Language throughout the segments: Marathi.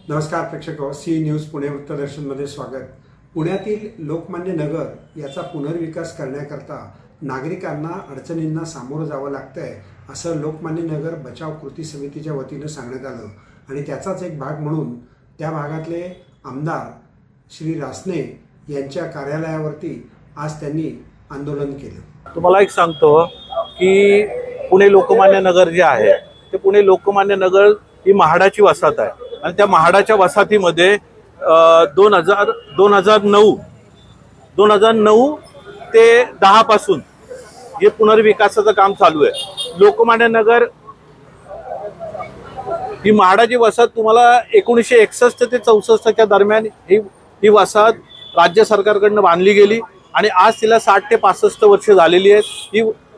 नमस्कार प्रेक्षक, सी न्यूज पुणे वृत्तदर्शन मध्ये स्वागत। पुण्यातील लोकमान्य नगर याचा पुनर्विकास करण्याकरता नागरिकांना अडचणींना सामोरं जावं लागतंय असं लोकमान्य नगर बचाव कृती समितीच्या वतीने सांगण्यात आलं आणि त्याचाच एक भाग म्हणून त्या भागातले आमदार श्री रासने यांच्या कार्यालयावरती आज त्यांनी आंदोलन केलं। तुम्हाला एक सांगतो की पुणे लोकमान्य नगर जे आहे ते पुणे लोकमान्य नगर ही म्हाडाची वसाहत आहे आणि त्या म्हाडाच्या वसाहतीमध्ये 2009 ते 10 पासून हे पुनर्विकासाचं काम चालू आहे। लोकमान्य नगर ही म्हाडाची वसाहत तुम्हाला 1961 ते 64च्या दरम्यान ही वसाहत राज्य सरकारकडून बांधली गेली आणि आज तिला 60 ते 65 वर्ष झालेली आहेत।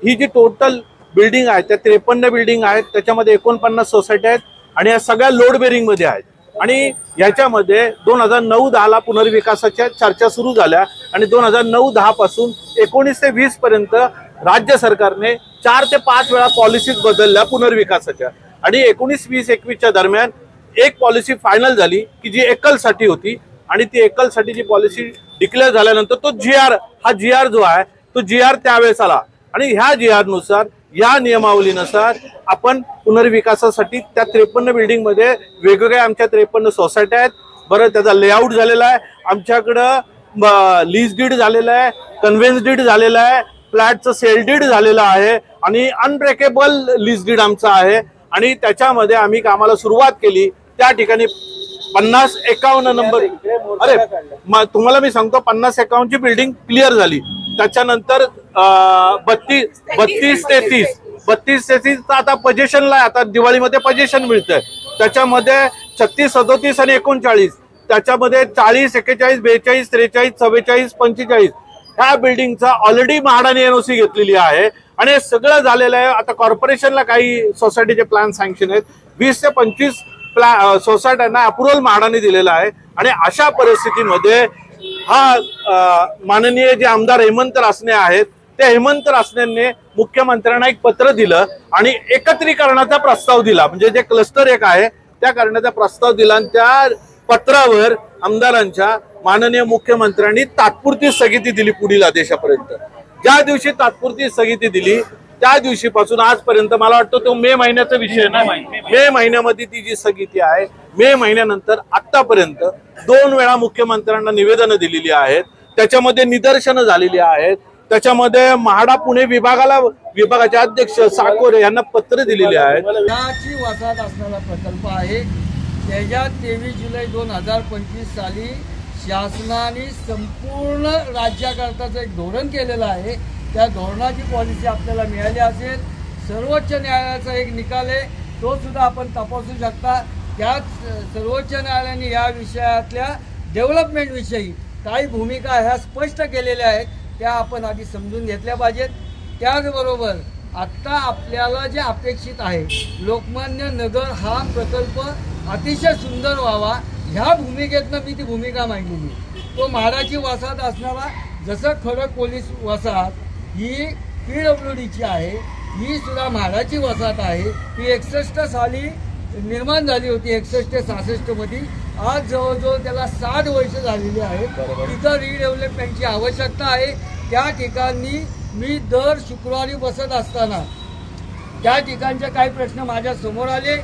ही जी टोटल बिल्डिंग आहे त्या 53 बिल्डिंग आहेत, त्याच्यामध्ये 49 सोसायटी आहेत आणि या सगळ्या लोड बेरिंग मध्ये आहेत आणि याच्यामध्ये 2009-10 ला पुनर्विकासाच्या चर्चा सुरू झाल्या आणि 2009-10 पासून 19 ते 20 पर्यंत राज्य सरकारने 4 ते 5 वेळा पॉलिसीज बदलल्या पुनर्विकासाच्या आणि 19-20-21च्या दरम्यान एक पॉलिसी फायनल झाली की जी एकलसाठी होती आणि ती एकलसाठी जी पॉलिसी डिक्लेअर झाल्यानंतर तो जीआर जो आहे तो जीआर त्यावेळेस आला आणि ह्या जीआर नुसार या नियमावलीनुसार आपण पुनर्विकासासाठी त्या 53 बिल्डिंग मध्ये वेगवेगळ्या आमच्या 53 सोसायट्या आहेत। बरं, त्याचा लेआउट झालेला आहे, आमच्याकडं लीज डीड झालेला आहे, कन्व्हेन्स डीड झालेला आहे, फ्लॅटचं सेल डीड झालेलं आहे आणि अनब्रेकेबल लीज डीड आमचा आहे आणि त्याच्यामध्ये आम्ही कामाला सुरुवात केली। त्या ठिकाणी 50-51 नंबर तुम्हाला मी सांगतो 50-51 ची बिल्डिंग क्लिअर झाली। त्याच्यानंतर 32 ते 30 आता पोझिशनला आता दिवाळीमध्ये पोझिशन मिळतंय। त्याच्यामध्ये 36, 37 आणि 39 त्याच्यामध्ये 40, 41, 42, 43, 44, 45 ह्या बिल्डिंगचा ऑलरेडी म्हाडाने एनओसी घेतलेली आहे आणि हे सगळं झालेलं आहे। आता कॉर्पोरेशनला काही सोसायटीचे प्लॅन सँक्शन आहेत, 20 ते 25 सोसायट्यांना अप्रुव्हल म्हाडाने दिलेला आहे आणि अशा परिस्थितीमध्ये हा माननीय जे आमदार हेमंत रासने आहेत त्या हेमंत रासनेंनी मुख्यमंत्र्यांना एक पत्र दिलं आणि एकत्रीकरणाचा प्रस्ताव दिला, म्हणजे जे क्लस्टर एक आहे त्या करण्याचा प्रस्ताव दिला आणि त्या पत्रावर आमदारांच्या माननीय मुख्यमंत्र्यांनी तात्पुरती स्थगिती दिली पुढील आदेशापर्यंत। ज्या दिवशी तात्पुरती स्थगिती दिली त्या दिवशीपासून आजपर्यंत मला वाटतं तो मे महिन्याचा विषय नाही, मे महिन्यामध्ये ती जी स्थगिती आहे मे महिन्यानंतर आतापर्यंत 2 वेळा मुख्यमंत्र्यांना निवेदनं दिलेली आहेत, त्याच्यामध्ये निदर्शनं झालेली आहेत, त्याच्यामध्ये म्हाडा पुणे विभागाचे अध्यक्ष साकोरे यांना पत्र दिलेले आहेत। म्हाडाची वसाहत असणारा प्रकल्प आहे त्याच्यात 23 जुलै 2025 साली शासनाने संपूर्ण राज्याकरताचं एक धोरण केलेलं आहे। त्या धोरणाची पॉलिसी आपल्याला मिळाली असेल, सर्वोच्च न्यायालयाचा एक निकाल आहे तो सुद्धा आपण तपासू शकता। त्यात सर्वोच्च न्यायालयाने या विषयातल्या डेव्हलपमेंट विषयी काही भूमिका ह्या स्पष्ट केलेल्या आहेत, त्या आपण आधी समजून घेतल्या पाहिजेत। त्याचबरोबर आत्ता आपल्याला जे अपेक्षित आहे लोकमान्य नगर हा प्रकल्प अतिशय सुंदर व्हावा ह्या भूमिकेतनं मी ती भूमिका मांडलेली। तो म्हाडाची वसाहत असणारा जसं खडक पोलीस वसाहत ही PWDची आहे, ही सुद्धा म्हाडाची वसाहत आहे। ही 61 साली निर्माण झाली होती, 61 ते 66 मध्ये। आज जवळजवळ त्याला 60 वर्ष झालेली आहेत। तिथं रिडेव्हलपमेंटची आवश्यकता आहे। त्या ठिकाणी मी दर शुक्रवारी बसत असताना त्या ठिकाणचे काही प्रश्न माझ्या समोर आले।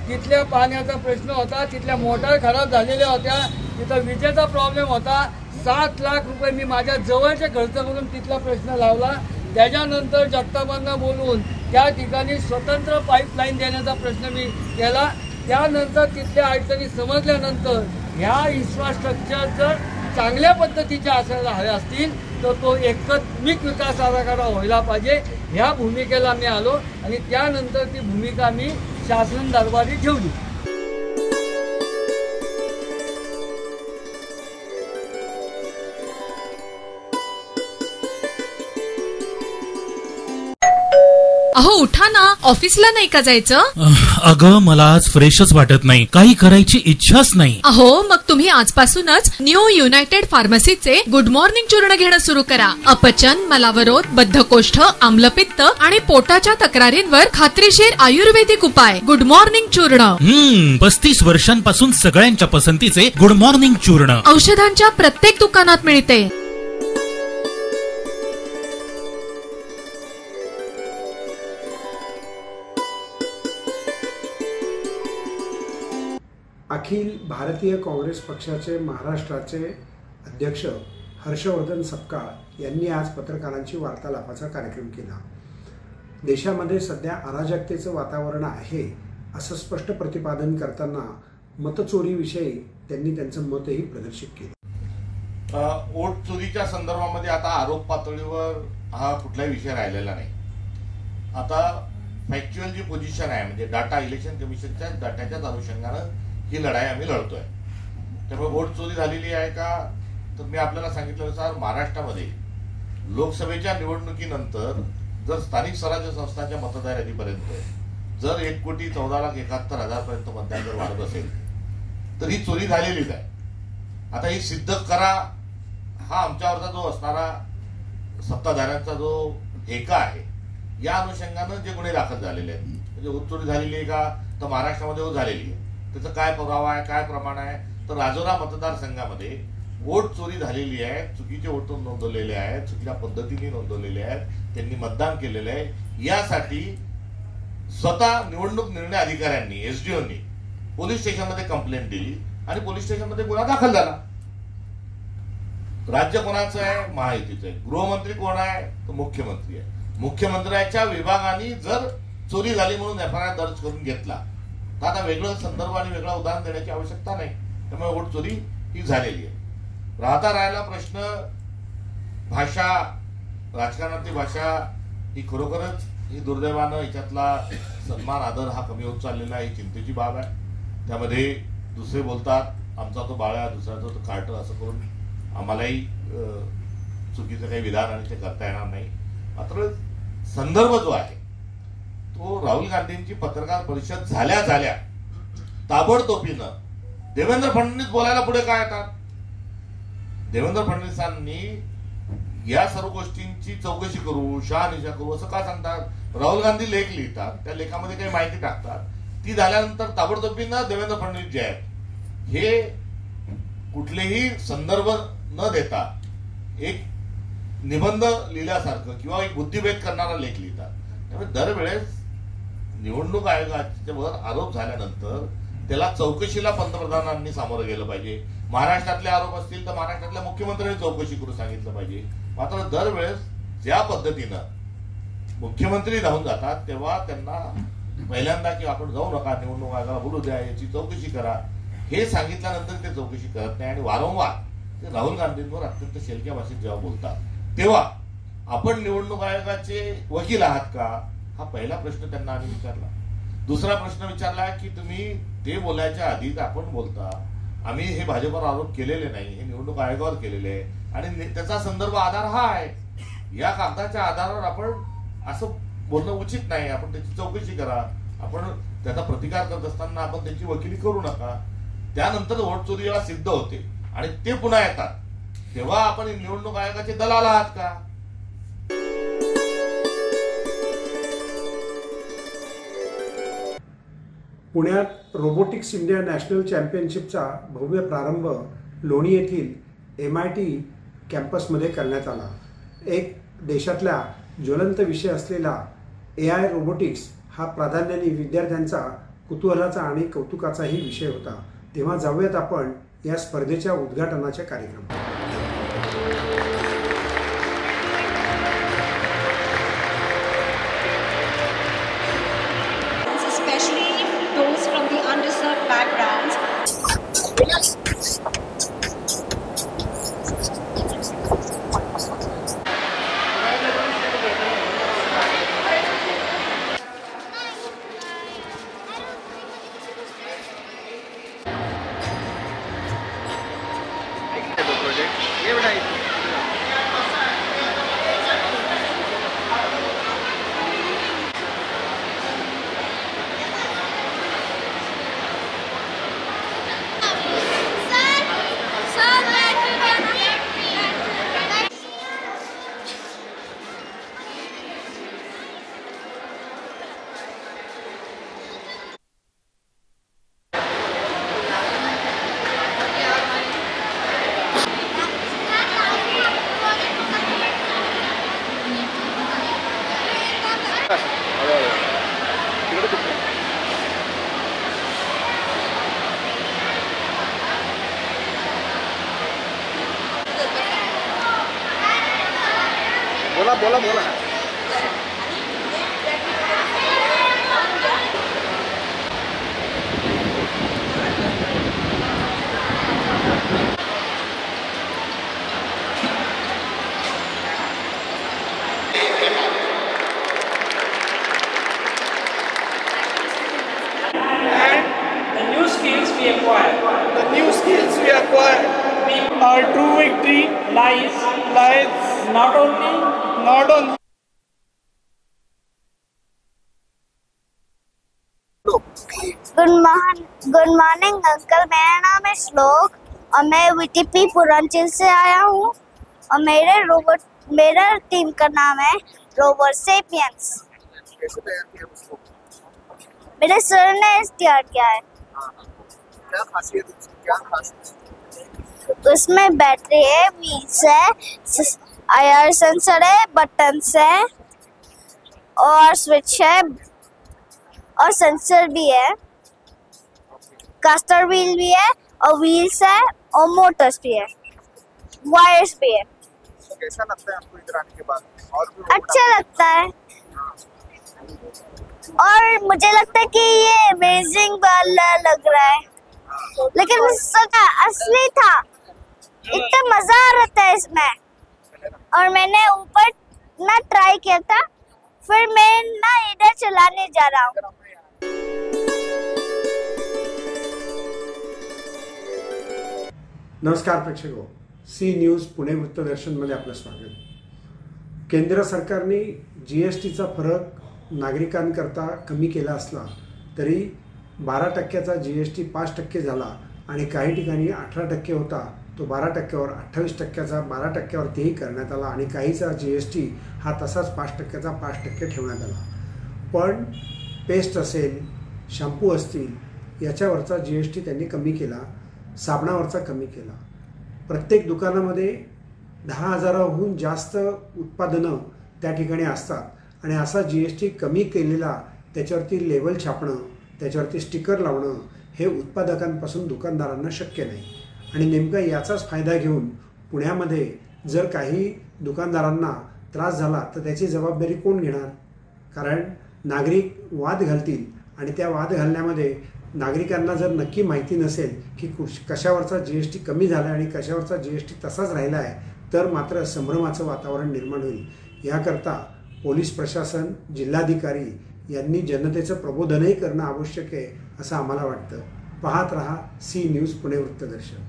तिथल्या पाण्याचा प्रश्न होता, तिथल्या मोटार खराब झालेल्या होत्या, तिथं विजेचा प्रॉब्लेम होता। 7 लाख रुपये मी माझ्या जवळचे खर्च करून तिथला प्रश्न लावला। त्याच्यानंतर जगतापांना बोलवून त्या ठिकाणी स्वतंत्र पाईपलाईन देण्याचा प्रश्न मी केला। त्यानंतर तिथल्या अडचणी समजल्यानंतर ह्या इन्फ्रास्ट्रक्चर जर चांगल्या पद्धतीचे असायला हवे असतील तर तो एकात्मिक विकास आराखडा व्हायला पाहिजे ह्या भूमिकेला मी आलो आणि त्यानंतर ती भूमिका मी शासन दरबारी ठेवली। अहो उठा ना, ऑफिसला नाही का जायचं? अगं मला आज फ्रेशच वाटत नाही, काही करायची इच्छाच नाही. अहो मग तुम्ही आजपासूनच न्यू युनायटेड फार्मसीचे गुड मॉर्निंग चूर्ण घेणं सुरू करा. अपचन, मलावरोध, बद्धकोष्ठ, आम्लपित्त आणि पोटाच्या तक्रारींवर खात्रीशीर आयुर्वेदिक उपाय. गुड मॉर्निंग चूर्ण. 35 वर्षांपासून सगळ्यांच्या पसंतीचे गुड मॉर्निंग चूर्ण औषधांच्या प्रत्येक दुकानात मिळते. अखिल भारतीय काँग्रेस पक्षाचे महाराष्ट्राचे अध्यक्ष हर्षवर्धन सपकाळ यांनी आज पत्रकारांची वार्तालापाचा कार्यक्रम केला. देशामध्ये सध्या अराजकतेचं वातावरण आहे असं स्पष्ट प्रतिपादन करताना मतचोरीविषयी त्यांनी त्यांचं मतही प्रदर्शित केलं. वोट चोरीच्या संदर्भामध्ये आता आरोप पातळीवर हा कुठलाही विषय राहिलेला नाही. आता फॅक्च्युअल जी पोझिशन आहे म्हणजे डाटा, इलेक्शन कमिशनच्या डाटाच्याच अनुषंगानं ही लढाई आम्ही लढतोय. त्यामुळे वोट चोरी झालेली आहे का, तर मी आपल्याला सांगितल्यानुसार महाराष्ट्रामध्ये लोकसभेच्या निवडणुकीनंतर जर स्थानिक स्वराज्य संस्थांच्या मतदार यादीपर्यंत जर 1,14,71,000 पर्यंत मतदान जर वाढत असेल तर ही चोरी झालेलीच आहे. आता ही सिद्ध करा हा आमच्यावरचा जो असणारा सत्ताधाऱ्यांचा जो ठेका आहे, या अनुषंगानं जे गुन्हे दाखल झालेले आहेत म्हणजे वोट चोरी झालेली आहे का, तर महाराष्ट्रामध्ये झालेली आहे. त्याचा काय पुरावा आहे, काय प्रमाण आहे, तर राजोरा मतदारसंघामध्ये वोट चोरी झालेली आहे, चुकीचे वोट नोंदवलेले आहेत, चुकीच्या पद्धतीने नोंदवलेले आहेत, त्यांनी मतदान केलेलं आहे. यासाठी स्वतः निवडणूक निर्णय अधिकाऱ्यांनी, एसडीओनी पोलीस स्टेशनमध्ये कंप्लेंट दिली आणि पोलीस स्टेशनमध्ये गुन्हा दाखल झाला. राज्य कोणाचं आहे, महायुतीचं आहे. गृहमंत्री कोण आहे, तर मुख्यमंत्री आहे. मुख्यमंत्र्याच्या विभागाने जर चोरी झाली म्हणून एफआयआर दर्ज करून घेतला तर आता वेगळं संदर्भ आणि वेगळं उदाहरण देण्याची आवश्यकता नाही. त्यामुळे वोट चोरी ही झालेली आहे. राहिला प्रश्न भाषा, राजकारणातली भाषा ही खरोखरच ही दुर्दैवानं याच्यातला सन्मान आदर हा कमी होत चाललेला आहे. ही चिंतेची बाब आहे. त्यामध्ये दुसरे बोलतात आमचा तो बाळा, दुसऱ्याचा तो कार्ट, असं करून आम्हालाही चुकीचं काही विधान आणि ते करता येणार नाही. मात्र संदर्भ जो आहे तो राहुल गांधींची पत्रकार परिषद झाल्या ताबडतोबीनं देवेंद्र फडणवीस बोलायला पुढे काय येतात. देवेंद्र फडणवीसांनी या सर्व गोष्टींची चौकशी करू, शहानिशा करू असं का सांगतात. राहुल गांधी लेख लिहितात, त्या लेखामध्ये काही माहिती टाकतात, ती झाल्यानंतर ताबडतोबीनं देवेंद्र फडणवीस जे आहेत हे कुठलेही संदर्भ न देता एक निबंध लिहिल्यासारखं किंवा एक बुद्धिभेद करणारा लेख लिहितात. त्यामुळे दरवेळेस निवडणूक आयोगाच्यावर आरोप झाल्यानंतर त्याला चौकशीला पंतप्रधानांनी सामोरं गेलं पाहिजे. महाराष्ट्रातले आरोप असतील तर महाराष्ट्रातल्या मुख्यमंत्र्यांनी चौकशी करून सांगितलं पाहिजे. मात्र दरवेळेस ज्या पद्धतीनं मुख्यमंत्री धावून जातात तेव्हा त्यांना पहिल्यांदा की आपण जाऊ नका, निवडणूक आयोगाला बोलू द्या, याची चौकशी करा, हे सांगितल्यानंतर ते चौकशी करत नाही आणि वारंवार ते राहुल गांधींवर अत्यंत शेलक्या भाषेत जेव्हा बोलतात तेव्हा आपण निवडणूक आयोगाचे वकील आहात का, हा पहिला प्रश्न त्यांना आम्ही विचारला. दुसरा प्रश्न विचारला की तुम्ही ते बोलायच्या आधीच आपण बोलता आम्ही हे भाजपवर आरोप केलेले नाही, हे निवडणूक आयोगावर केलेले आहे आणि त्याचा संदर्भ आधार हा आहे. या कागदाच्या आधारावर आपण असं बोलणं उचित नाही. आपण त्याची चौकशी करा. आपण त्याचा प्रतिकार करत असताना आपण त्याची वकिली करू नका. त्यानंतर वोट चोरी जेव्हा सिद्ध होते आणि ते पुन्हा येतात तेव्हा आपण निवडणूक आयोगाचे दलाल आहात का. पुण्यात रोबोटिक्स इंडिया नॅशनल चॅम्पियनशिपचा भव्य प्रारंभ लोणी येथील MIT कॅम्पसमध्ये करण्यात आला. एक देशातल्या ज्वलंत विषय असलेला AI रोबोटिक्स हा प्राधान्याने विद्यार्थ्यांचा कुतूहलाचा आणि कौतुकाचाही विषय होता. तेव्हा जाऊयात आपण या स्पर्धेच्या उद्घाटनाच्या कार्यक्रमात. बोला बोला. The new skills we acquire. Our true victory lies not on. Good morning uncle, मेरा नाम है श्लोक और मैं वीटीपी पूरनचिल से आया हूँ और मेरा टीम का नाम है रोवर सेपियंस. मेरे सर ने तैयार किया है. क्या खासियत क्या उसमें बैटरी है, व्हील्स है, IR सेंसर है, बटन्स है और स्विच है और सेंसर भी है, कास्टर व्हील भी है और व्हील्स है और मोटर्स भी है, वायर्स भी है. कैसा लगता है आपको इधर आने के बाद? और अच्छा लगता है और मुझे लगता है कि ये अमेजिंग वाला लग रहा है, लेकिन इसका असली था. इतना मजा आ रहा है इसमें और मैंने ऊपर ना ट्राई किया था, फिर मैं ना इधर चलाने जा रहा हूँ. नमस्कार प्रेक्षको, सी न्यूज पुणे वृत्तदर्शनमध्ये आपलं स्वागत. केंद्र सरकारने GSTचा फरक नागरिकांकरता कमी केला असला तरी 12% GST 5% झाला आणि काही ठिकाणी 18% होता तो 12%वर 28%चा 12%वर तेही करण्यात आला आणि काहीचा GST हा तसाच 5%चा 5% ठेवण्यात आला. पण पेस्ट असेल, शॅम्पू असतील याच्यावरचा GST त्यांनी कमी केला, साबणावरचा कमी केला. प्रत्येक दुकानामध्ये 10,000हून जास्त उत्पादनं त्या ठिकाणी असतात आणि असा GST कमी केलेला त्याच्यावरती लेबल छापणं, त्याच्यावरती स्टिकर लावणं हे उत्पादकांपासून दुकानदारांना शक्य नाही. आणि नेमका याचाच फायदा घेऊन पुण्यामध्ये जर काही दुकानदारांना त्रास झाला तर त्याची जबाबदारी कोण घेणार? कारण नागरिक वाद घालतील आणि त्या वाद घालण्यामध्ये नागरिकांना जर नक्की माहिती नसेल की कशावरचा GST कमी झाला आणि कशावरचा GST तसाच राहिला आहे तर मात्र संभ्रमाचं वातावरण निर्माण होईल. याकरता पोलीस प्रशासन, जिल्हाधिकारी यांनी जनतेचं प्रबोधनही करणं आवश्यक आहे असं आम्हाला वाटतं. पाहत रहा सी न्यूज पुणे वृत्तदर्शन.